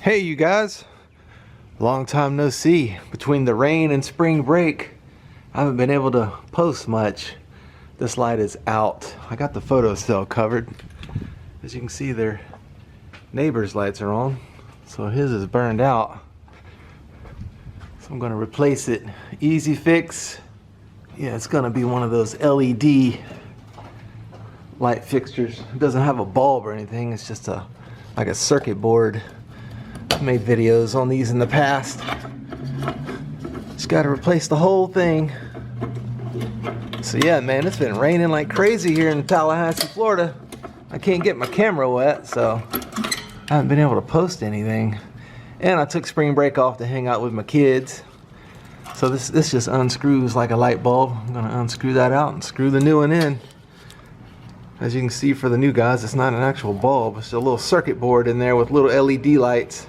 Hey you guys, long time no see. Between the rain and spring break, I haven't been able to post much. This light is out. I got the photo cell covered. As you can see, their neighbor's lights are on, so his is burned out. So I'm gonna replace it. Easy fix. Yeah, it's gonna be one of those LED light fixtures. It doesn't have a bulb or anything, it's just like a circuit board. Made videos on these in the past. Just got to replace the whole thing. So yeah, man, it's been raining like crazy here in Tallahassee, Florida. I can't get my camera wet, so I haven't been able to post anything. And I took spring break off to hang out with my kids. So this just unscrews like a light bulb. I'm gonna unscrew that out and screw the new one in. As you can see, for the new guys, it's not an actual bulb. It's a little circuit board in there with little LED lights.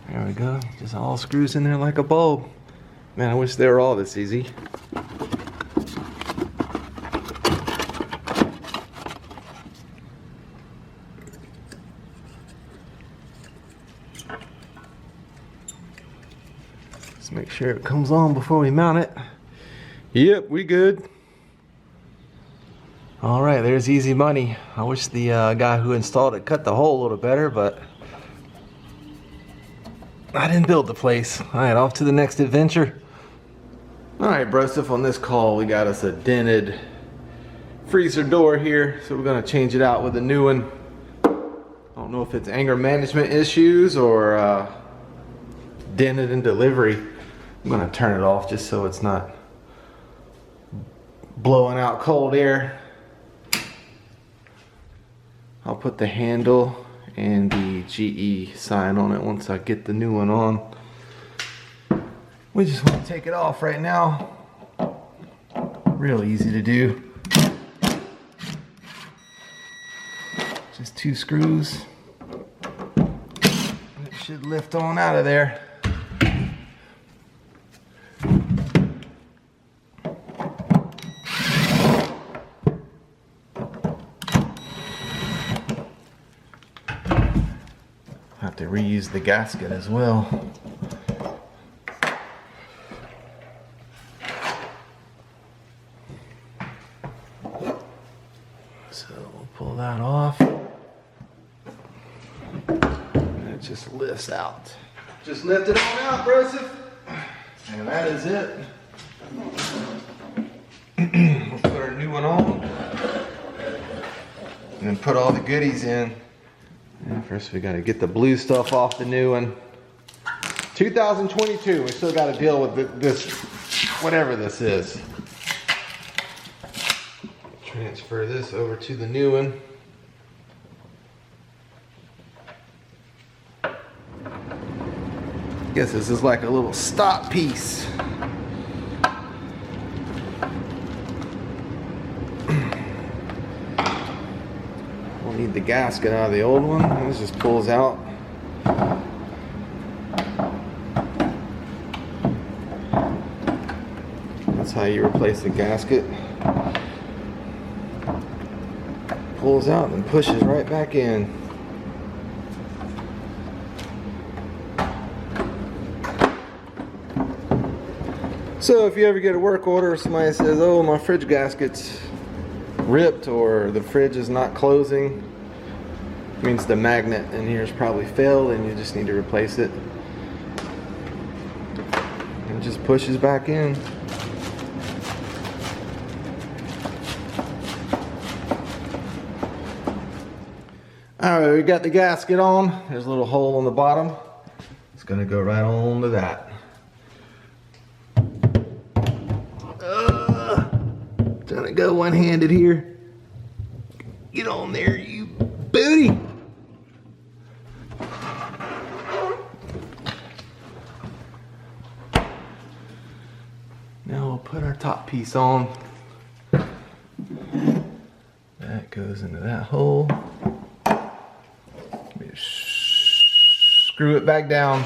There we go, just all screws in there like a bulb. Man, I wish they were all this easy. Let's make sure it comes on before we mount it. Yep, we good. All right, there's easy money. I wish the guy who installed it cut the hole a little better, but I didn't build the place. All right, off to the next adventure. All right, bro, stuff on this call, we got us a dented freezer door here, so we're gonna change it out with a new one. I don't know if it's anger management issues or dented in delivery. I'm gonna turn it off just so it's not blowing out cold air. I'll put the handle and the GE sign on it once I get the new one on. We just want to take it off right now. Real easy to do. Just 2 screws. It should lift on out of there. Have to reuse the gasket as well. So we'll pull that off. And it just lifts out. Just lift it on out, Broseph. And that is it. We'll put our new one on. And then put all the goodies in. And first we got to get the blue stuff off the new one. 2022, we still got to deal with this, whatever this is. Transfer this over to the new one. Guess this is like a little stop piece. Need the gasket out of the old one. This just pulls out. That's how you replace the gasket. Pulls out and pushes right back in. So if you ever get a work order, somebody says, oh, my fridge gasket's ripped or the fridge is not closing, it means the magnet in here has probably failed and you just need to replace it. And it just pushes back in. Alright, we got the gasket on. There's a little hole on the bottom. It's gonna go right on to that. Trying to go one-handed here. Get on there, you booty. Now we'll put our top piece on. That goes into that hole. Screw it back down.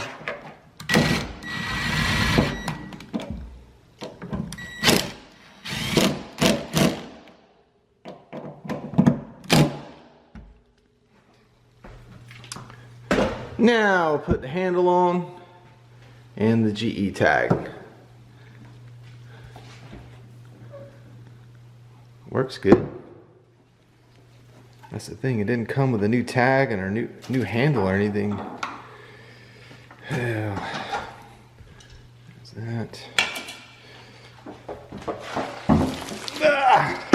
Now put the handle on and the GE tag. Works good. That's the thing, it didn't come with a new tag and a new handle or anything. Yeah. There's that. Ah!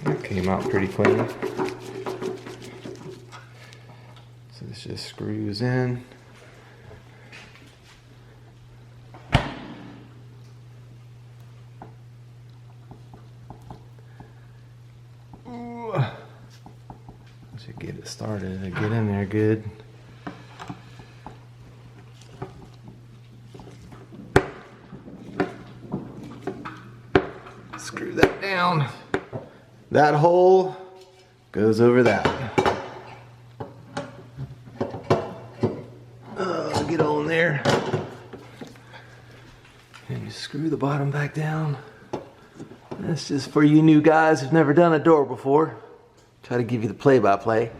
That came out pretty clean. So this just screws in. Should get it started and get in there good. Screw that down. That hole goes over that. Get on there. And you screw the bottom back down. That's just for you new guys who've never done a door before. Try to give you the play-by-play.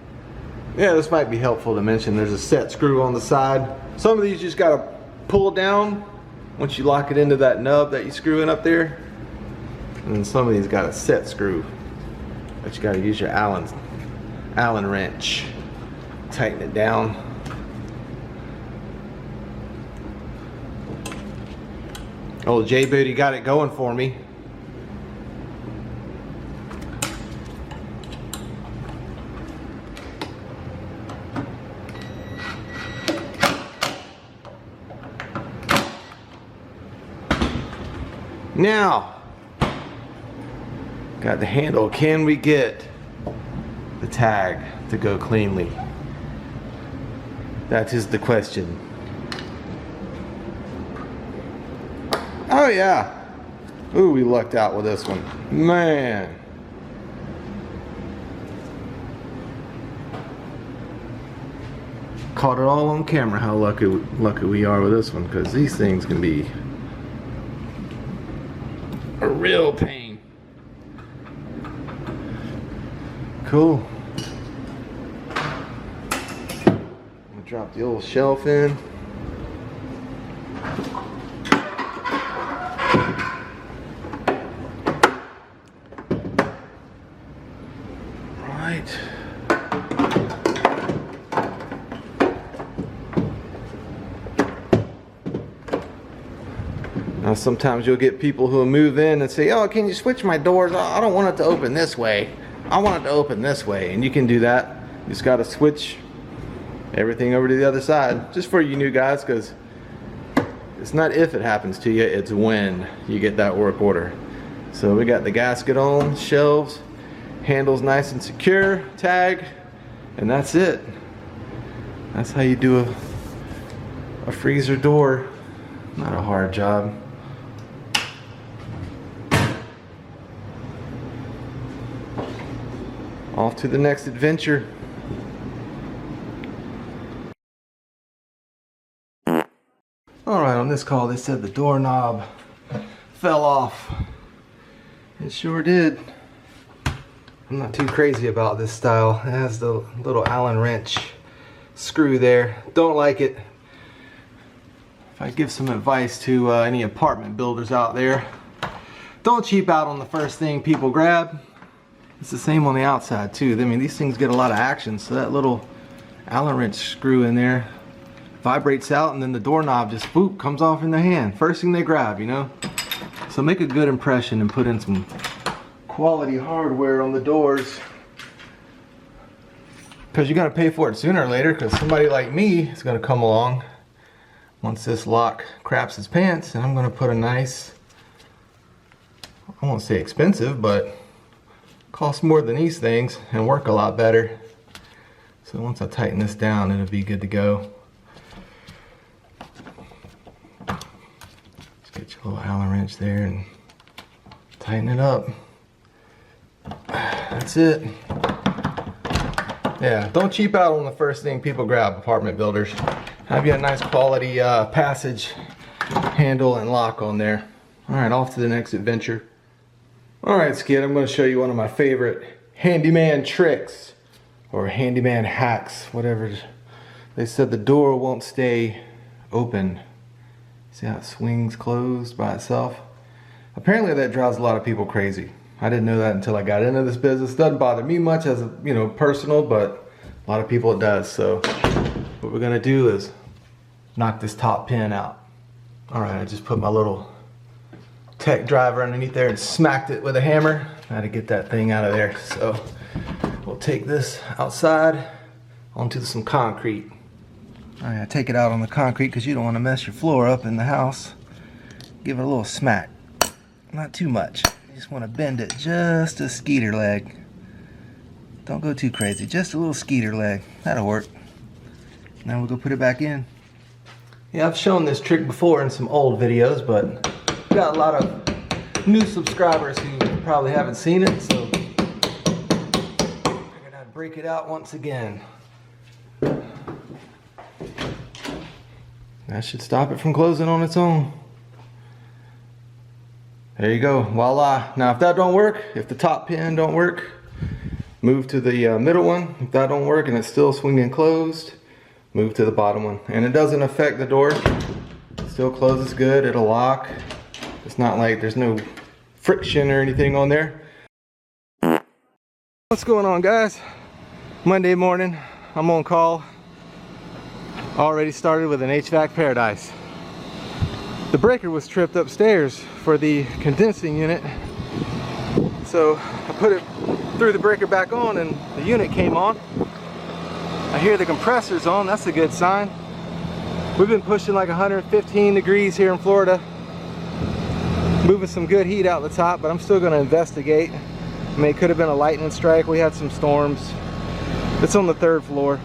Yeah, this might be helpful to mention. There's a set screw on the side. Some of these you just gotta pull down once you lock it into that nub that you screw in up there. And then some of these got a set screw, but you gotta use your Allen wrench. Tighten it down. Old J-Booty got it going for me. Now, got the handle. Can we get the tag to go cleanly? That is the question. Oh yeah. Ooh, we lucked out with this one. Man. Caught it all on camera how lucky we are with this one, because these things can be a real pain. Cool. Drop the old shelf in. Right. Now sometimes you'll get people who will move in and say, oh, can you switch my doors? I don't want it to open this way. I want it to open this way. And you can do that. You just got to switch everything over to the other side. Just for you new guys, because it's not if it happens to you, it's when you get that work order. So we got the gasket on, shelves, handles nice and secure, tag, and that's it. That's how you do a freezer door. Not a hard job. Off to the next adventure. Alright, on this call they said the doorknob fell off. It sure did. I'm not too crazy about this style. It has the little Allen wrench screw there. Don't like it. If I give some advice to any apartment builders out there, don't cheap out on the first thing people grab. It's the same on the outside too. I mean, these things get a lot of action, so that little Allen wrench screw in there vibrates out, and then the doorknob just boop comes off in their hand. First thing they grab, you know. So make a good impression and put in some quality hardware on the doors, because you're gonna pay for it sooner or later, because somebody like me is gonna come along once this lock craps its pants, and I'm gonna put a nice, I won't say expensive, but costs more than these things and work a lot better. So once I tighten this down, it'll be good to go. Just get your little Allen wrench there and tighten it up. That's it. Yeah, don't cheap out on the first thing people grab, apartment builders. Have you a nice quality passage handle and lock on there. All right, off to the next adventure. Alright, Skid, I'm going to show you one of my favorite handyman tricks, or handyman hacks, whatever. They said the door won't stay open. See how it swings closed by itself? Apparently that drives a lot of people crazy. I didn't know that until I got into this business. Doesn't bother me much as, you know, personal, but a lot of people it does. So what we're going to do is knock this top pin out. Alright, I just put my little tech driver underneath there and smacked it with a hammer. I had to get that thing out of there. So we'll take this outside onto some concrete. Alright, I take it out on the concrete because you don't want to mess your floor up in the house. Give it a little smack. Not too much. You just want to bend it just a skeeter leg. Don't go too crazy. Just a little skeeter leg. That'll work. Now we'll go put it back in. Yeah, I've shown this trick before in some old videos, but got a lot of new subscribers who probably haven't seen it, so figured I'd break it out once again. That should stop it from closing on its own. There you go, voila. Now if that don't work, if the top pin don't work, move to the middle one. If that don't work and it's still swinging closed, move to the bottom one. And it doesn't affect the door. It still closes good, it'll lock. It's not like there's no friction or anything on there. What's going on, guys? Monday morning, I'm on call. Already started with an HVAC paradise. The breaker was tripped upstairs for the condensing unit. So I put it threw the breaker back on and the unit came on. I hear the compressor's on, that's a good sign. We've been pushing like 115 degrees here in Florida. Moving some good heat out the top, but I'm still going to investigate. I mean, it could have been a lightning strike. We had some storms. It's on the 3rd floor.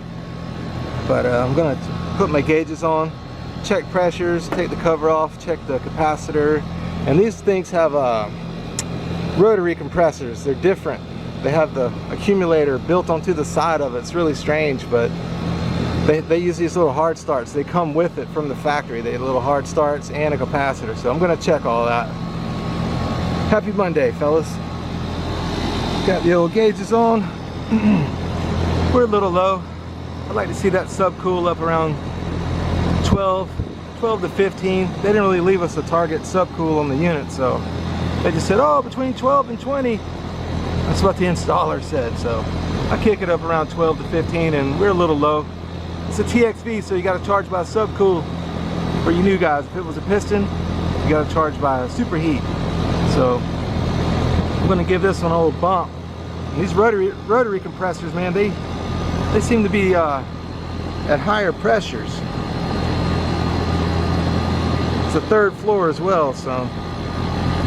But I'm going to put my gauges on, check pressures, take the cover off, check the capacitor. And these things have rotary compressors. They're different. They have the accumulator built onto the side of it. It's really strange, but they use these little hard starts. They come with it from the factory. They have little hard starts and a capacitor. So I'm going to check all that. Happy Monday, fellas. Got the old gauges on. We're a little low. I'd like to see that sub cool up around 12 to 15. They didn't really leave us a target sub cool on the unit, so they just said, oh, between 12 and 20. That's what the installer said. So I kick it up around 12 to 15, and we're a little low. It's a TXV, so you got to charge by sub cool for you new guys. If it was a piston, you got to charge by superheat. So I'm going to give this one a little bump. And these rotary compressors, man, they seem to be at higher pressures. It's the 3rd floor as well, so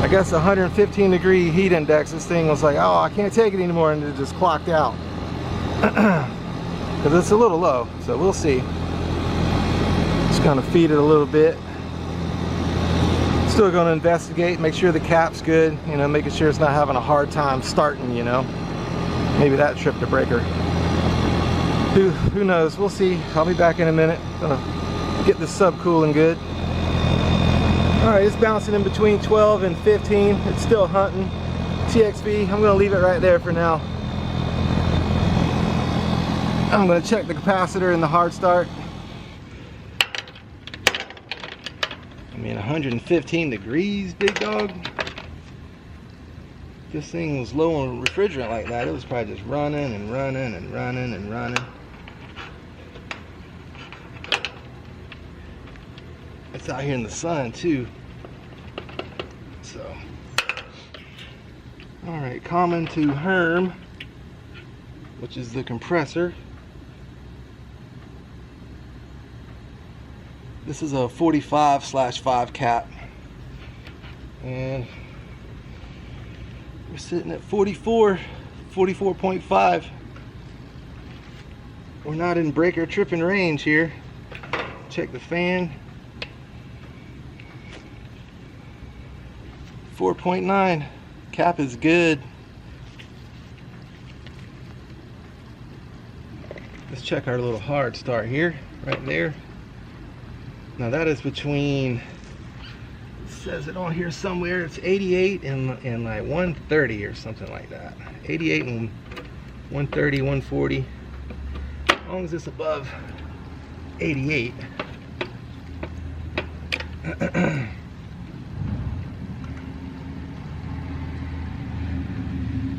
I guess 115 degree heat index. This thing was like, oh, I can't take it anymore, and it just clocked out. Because it's a little low, so we'll see. Just gonna feed it a little bit. Still gonna investigate, make sure the cap's good, you know, making sure it's not having a hard time starting, you know. Maybe that tripped the breaker. Who knows? We'll see. I'll be back in a minute. Gonna get this sub cooling good. Alright, it's bouncing in between 12 and 15. It's still hunting. TXV, I'm gonna leave it right there for now. I'm gonna check the capacitor and the hard start. I mean, 115 degrees, big dog. If this thing was low on refrigerant like that, it was probably just running and running and running and running. It's out here in the sun too. So, all right, common to Herm, which is the compressor. This is a 45/5 cap, and we're sitting at 44.5. We're not in breaker tripping range here. Check the fan. 4.9. Cap is good. Let's check our little hard start here, right there. Now that is between says it on here somewhere. It's 88 and like 130 or something like that. 88 and 130, 140. As long as it's above 88.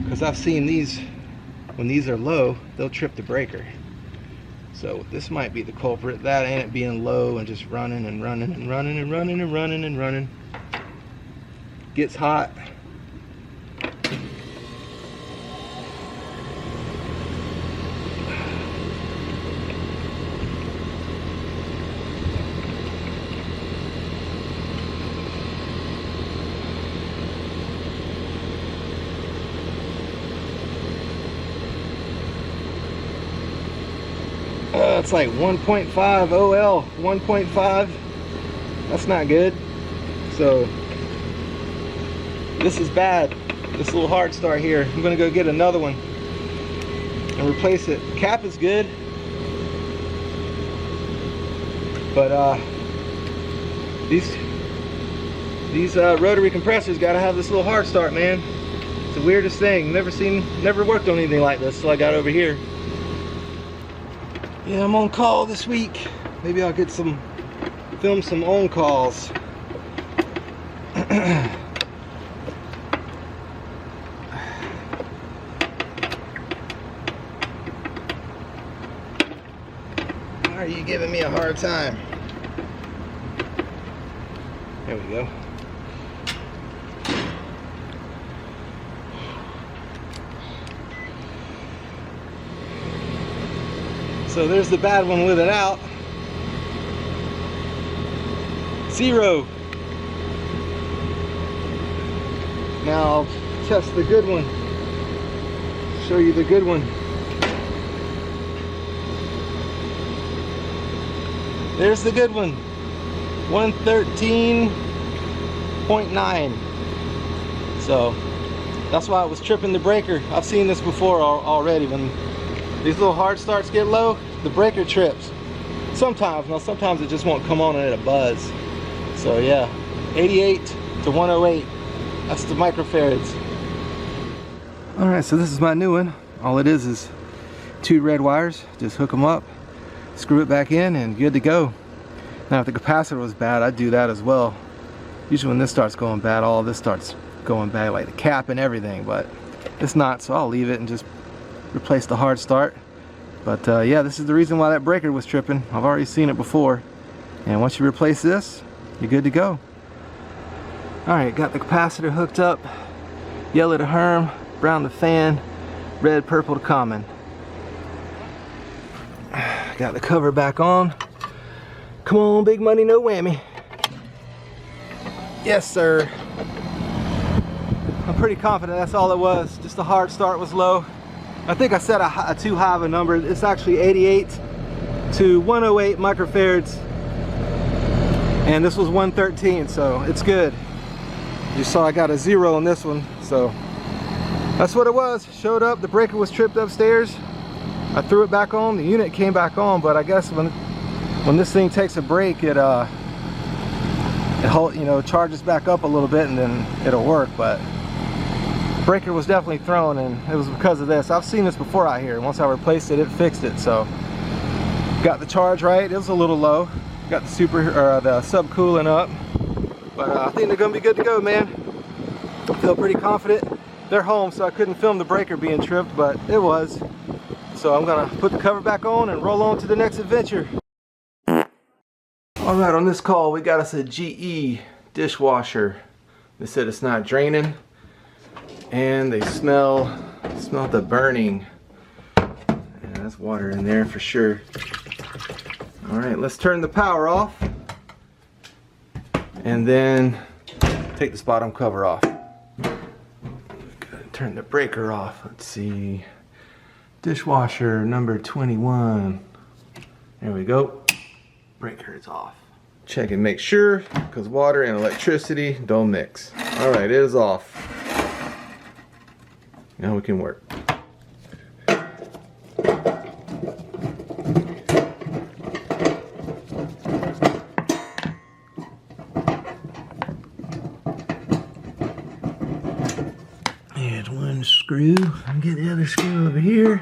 Because I've seen these, when these are low, they'll trip the breaker. So this might be the culprit. That and it being low and just running and running and running and running and running and running. Gets hot. It's like 1.5 OL, 1.5. That's not good. So this is bad. This little hard start here. I'm gonna go get another one and replace it. Cap is good, but these rotary compressors gotta have this little hard start, man. It's the weirdest thing. Never worked on anything like this till I got over here. Yeah, I'm on call this week. Maybe I'll get film some on calls. Why are you giving me a hard time? There we go. So there's the bad one with it out. 0. Now I'll test the good one. Show you the good one. There's the good one. 113.9. So that's why it was tripping the breaker. I've seen this before already. When these little hard starts get low, the breaker trips. Sometimes, now sometimes it just won't come on and it'll buzz. So yeah, 88 to 108, that's the microfarads. All right, so this is my new one. All it is 2 red wires. Just hook them up, screw it back in, and good to go. Now if the capacitor was bad, I'd do that as well. Usually when this starts going bad, all of this starts going bad, like the cap and everything, but it's not, so I'll leave it and just replace the hard start. But yeah, this is the reason why that breaker was tripping. I've already seen it before, and once you replace this, you're good to go. Alright, got the capacitor hooked up. Yellow to Herm, brown to fan, red, purple to common. Got the cover back on. Come on, big money, no whammy. Yes, sir. I'm pretty confident that's all it was. Just the hard start was low. I think I set a too high of a number. It's actually 88 to 108 microfarads, and this was 113, so it's good. You saw I got a 0 on this one, so that's what it was. Showed up, the breaker was tripped upstairs. I threw it back on, the unit came back on, but I guess when this thing takes a break, it charges back up a little bit and then it'll work. But breaker was definitely thrown, and it was because of this. I've seen this before out here. Once I replaced it, it fixed it. So got the charge right. It was a little low. Got the sub cooling up, but I think they're gonna be good to go, man. I feel pretty confident. They're home, so I couldn't film the breaker being tripped, but it was. So I'm gonna put the cover back on and roll on to the next adventure. All right, on this call we got us a GE dishwasher. They said it's not draining, and they smell the burning. Yeah, there's water in there for sure. All right, let's turn the power off and then take this bottom cover off. Turn the breaker off. Let's see. Dishwasher number 21. There we go. Breaker is off. Check and make sure, because water and electricity don't mix. All right, it is off. Now we can work. screw and get the other screw over here.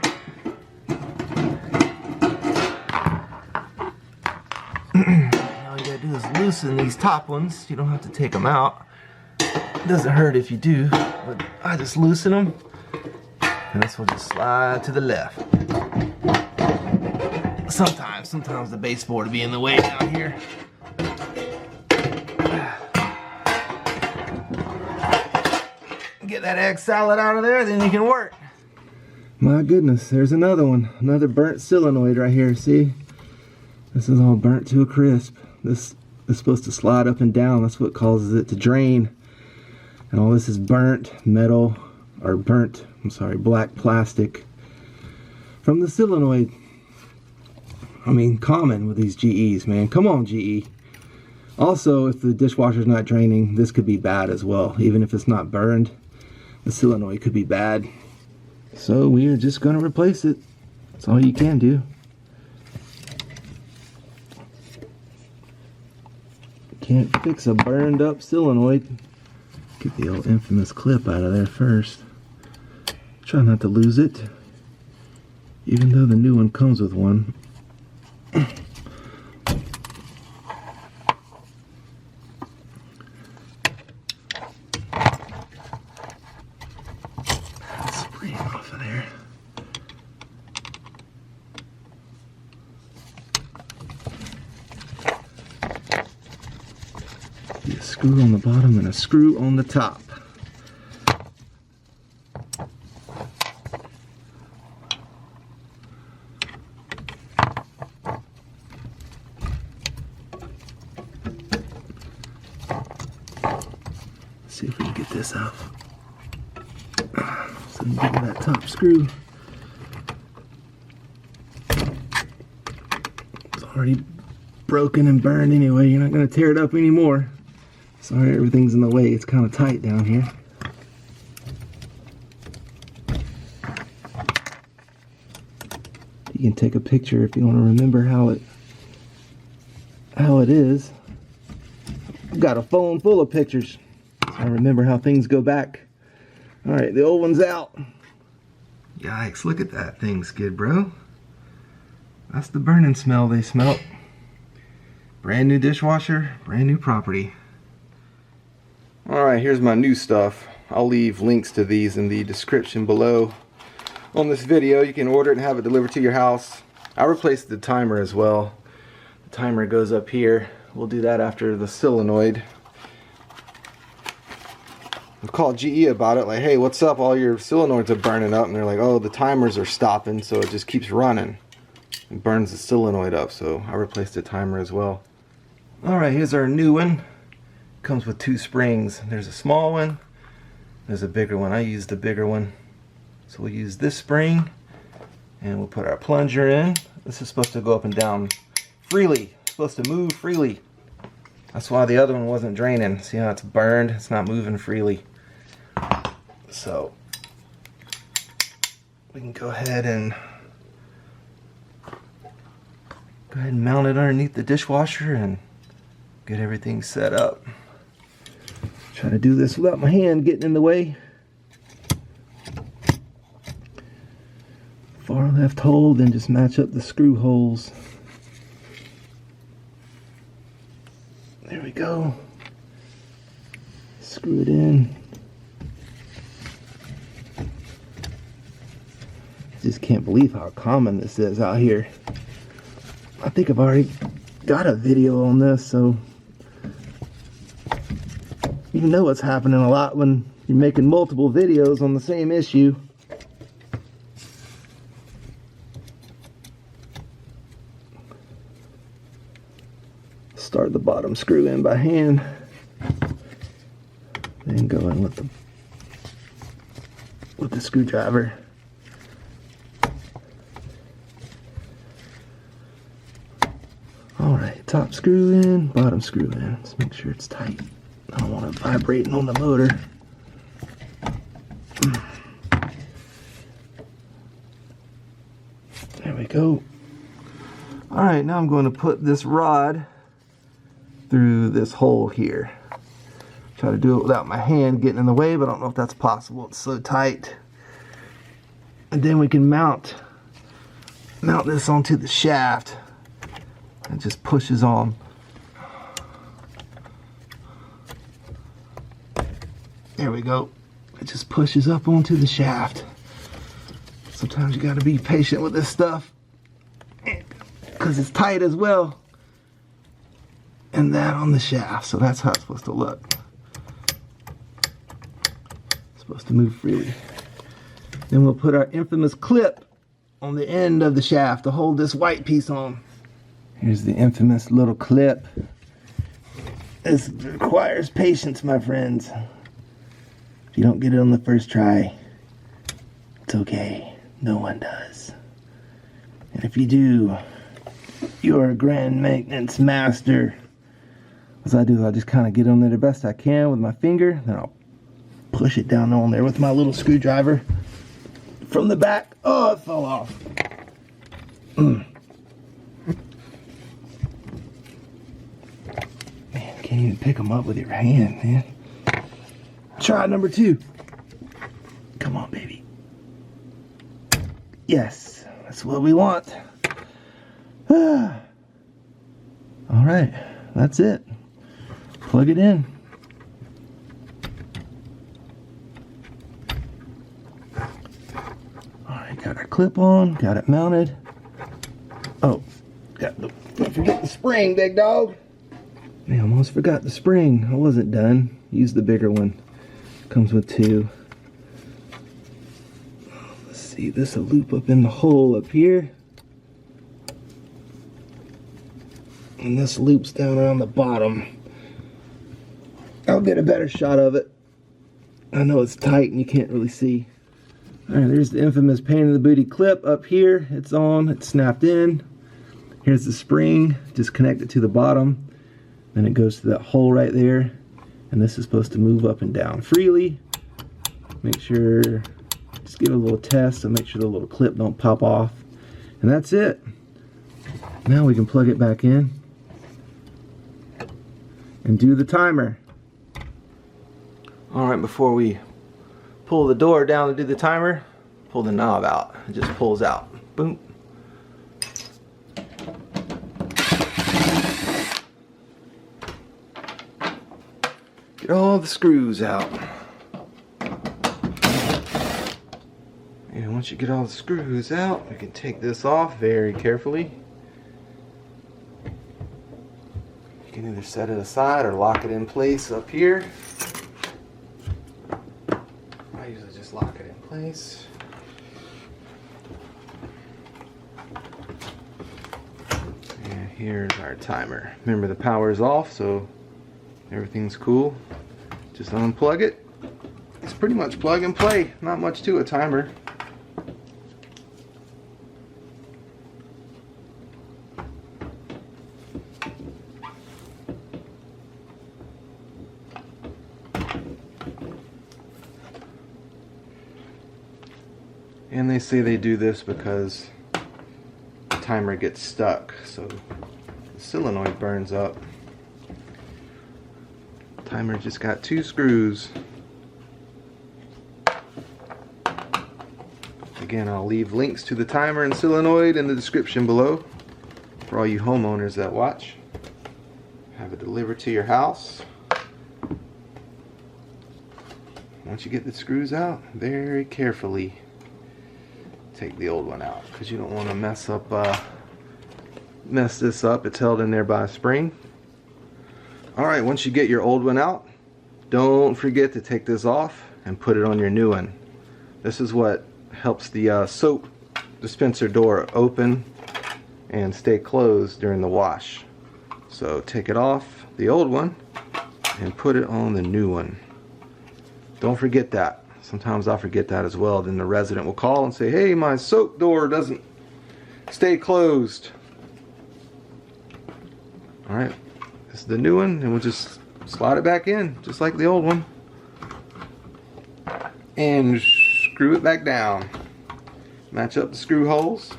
All you gotta do is loosen these top ones. You don't have to take them out. It doesn't hurt if you do, but I just loosen them, and this will just slide to the left. Sometimes the baseboard will be in the way down here. Get that egg salad out of there, then you can work. My goodness, there's another one. Another burnt solenoid right here, see? This is all burnt to a crisp. This is supposed to slide up and down. That's what causes it to drain. And all this is burnt metal, or burnt, black plastic from the solenoid. I mean, common with these GEs, man. Come on, GE. Also, if the dishwasher's not draining, this could be bad as well. Even if it's not burned, the solenoid could be bad. So we are just going to replace it. That's all you can do. Can't fix a burned up solenoid. Get the old infamous clip out of there first. Try not to lose it, even though the new one comes with one. Spring off of there. Be a screw on the bottom and a screw on the top. See if we can get this out. So you get that top screw. It's already broken and burned anyway. You're not going to tear it up anymore. Sorry, everything's in the way. It's kind of tight down here. You can take a picture if you want to remember how it is. I've got a phone full of pictures. I remember how things go back. Alright, the old one's out. Yikes, look at that thing skid, bro. That's the burning smell they smelt. Brand new dishwasher, brand new property. Alright, here's my new stuff. I'll leave links to these in the description below. On this video, you can order it and have it delivered to your house. I replaced the timer as well. The timer goes up here. We'll do that after the solenoid. I've called GE about it, like, hey, what's up? All your solenoids are burning up. And they're like, oh, the timers are stopping, so it just keeps running. It burns the solenoid up, so I replaced the timer as well. Alright, here's our new one. Comes with 2 springs. There's a small one, there's a bigger one. I used the bigger one. So we'll use this spring, and we'll put our plunger in. This is supposed to go up and down freely. It's supposed to move freely. That's why the other one wasn't draining. See how it's burned? It's not moving freely. So we can go ahead and mount it underneath the dishwasher and get everything set up. Try to do this without my hand getting in the way. Far left hole, then just match up the screw holes. There we go. Screw it in. Just can't believe how common this is out here. I think I've already got a video on this, so you know what's happening a lot when you're making multiple videos on the same issue. Start the bottom screw in by hand, then go in with the screwdriver. Alright, top screw in, bottom screw in. Let's make sure it's tight. I don't want it vibrating on the motor. There we go. Alright, now I'm going to put this rod through this hole here. Try to do it without my hand getting in the way, but I don't know if that's possible. It's so tight. And then we can mount this onto the shaft. It just pushes on. There we go. It just pushes up onto the shaft. Sometimes you got to be patient with this stuff because it's tight as well. And that on the shaft. So that's how it's supposed to look. It's supposed to move freely. Then we'll put our infamous clip on the end of the shaft to hold this white piece on. Here's the infamous little clip. This requires patience, my friends. If you don't get it on the first try, it's okay. No one does. And if you do, you're a grand maintenance master. What I do is I just kind of get on there the best I can with my finger, then I'll push it down on there with my little screwdriver from the back. Oh, it fell off. Man, can't even pick them up with your hand, man. Try number 2. Come on, baby. Yes, that's what we want. All right, that's it. Plug it in. All right, got our clip on, got it mounted. Oh, don't forget the spring, big dog. Man, I almost forgot the spring. I wasn't done. Use the bigger one. Comes with 2. Let's see, this will loop up in the hole up here. And this loops down around the bottom. I'll get a better shot of it. I know it's tight and you can't really see. Alright, there's the infamous pain in the booty clip up here. It's on, it's snapped in. Here's the spring, just connect it to the bottom. Then it goes to that hole right there. And this is supposed to move up and down freely. Make sure, just give it a little test so make sure the little clip don't pop off. And that's it. Now we can plug it back in and do the timer. Alright, before we pull the door down to do the timer, pull the knob out. It just pulls out. Boom. Get all the screws out. And once you get all the screws out, we can take this off very carefully. You can either set it aside or lock it in place up here. I usually just lock it in place. And here's our timer. Remember, the power is off, so everything's cool. Just unplug it. It's pretty much plug and play. Not much to a timer. And they say they do this because the timer gets stuck, so the solenoid burns up. Timer just got 2 screws. Again, I'll leave links to the timer and solenoid in the description below for all you homeowners that watch. Have it delivered to your house. Once you get the screws out, very carefully take the old one out because you don't want to mess this up. It's held in there by a spring. Alright, once you get your old one out, don't forget to take this off and put it on your new one. This is what helps the soap dispenser door open and stay closed during the wash. So take it off the old one and put it on the new one. Don't forget that. Sometimes I'll forget that as well. Then the resident will call and say, hey, my soap door doesn't stay closed. Alright, this is the new one, and we'll just slide it back in, just like the old one. And screw it back down. Match up the screw holes.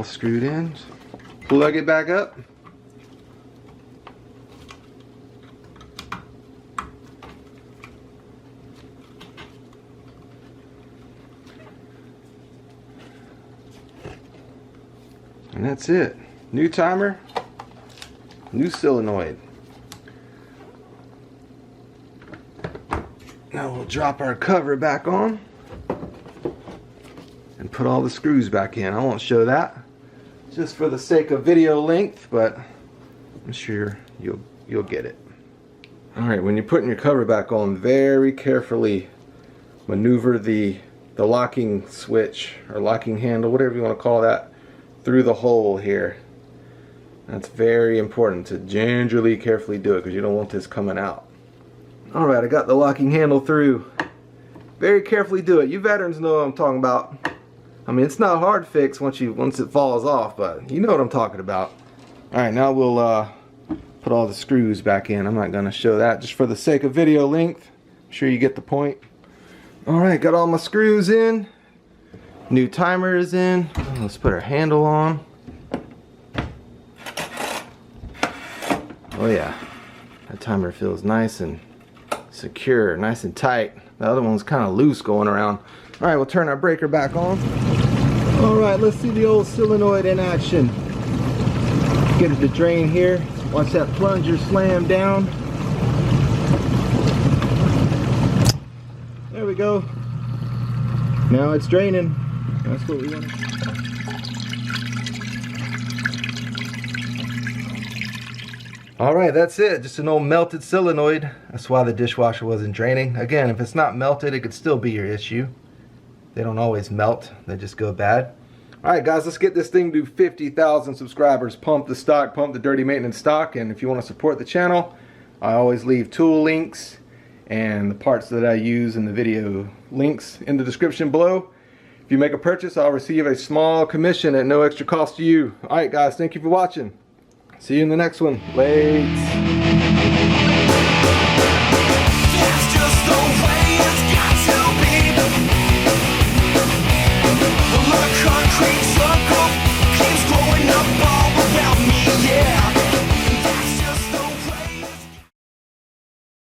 screwed in. Plug it back up. And that's it. New timer, new solenoid. Now we'll drop our cover back on and put all the screws back in. I won't show that just for the sake of video length, but I'm sure you'll get it. Alright, when you're putting your cover back on, very carefully maneuver the locking switch or locking handle, whatever you want to call that, through the hole here. That's very important to gingerly, carefully do it because you don't want this coming out. Alright, I got the locking handle through. Very carefully do it. You veterans know what I'm talking about. I mean, it's not hard to fix once it falls off, but you know what I'm talking about. Alright, now we'll put all the screws back in. I'm not going to show that just for the sake of video length. I'm sure you get the point. Alright, got all my screws in. New timer is in. Let's put our handle on. Oh yeah, that timer feels nice and secure, nice and tight. The other one's kind of loose going around. Alright, we'll turn our breaker back on. Alright, let's see the old solenoid in action. Get it to drain here. Watch that plunger slam down. There we go. Now it's draining. That's what we want. Alright, that's it. Just an old melted solenoid. That's why the dishwasher wasn't draining. Again, if it's not melted, it could still be your issue. They don't always melt. They just go bad. Alright guys, let's get this thing to 50,000 subscribers. Pump the stock, pump the dirty maintenance stock. And if you want to support the channel, I always leave tool links and the parts that I use in the video links in the description below. If you make a purchase, I'll receive a small commission at no extra cost to you. Alright guys, thank you for watching. See you in the next one. Late.